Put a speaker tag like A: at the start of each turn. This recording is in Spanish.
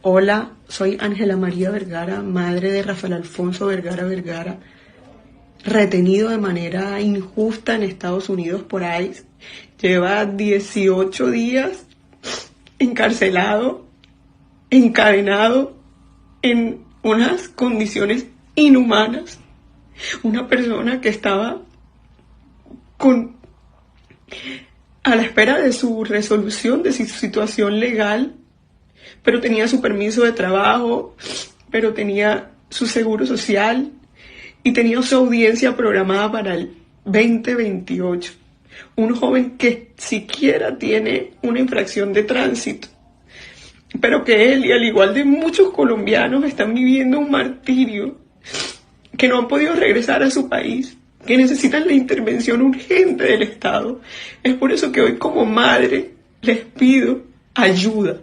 A: Hola, soy Ángela María Vergara, madre de Rafael Alfonso Vergara Vergara, retenido de manera injusta en Estados Unidos por ICE. Lleva 18 días encarcelado, encadenado, en unas condiciones inhumanas. Una persona que estaba con, a la espera de su resolución de su situación legal, pero tenía su permiso de trabajo, pero tenía su seguro social y tenía su audiencia programada para el 2028. Un joven que siquiera tiene una infracción de tránsito, pero que él, y al igual de muchos colombianos, están viviendo un martirio, que no han podido regresar a su país, que necesitan la intervención urgente del Estado. Es por eso que hoy, como madre, les pido ayuda.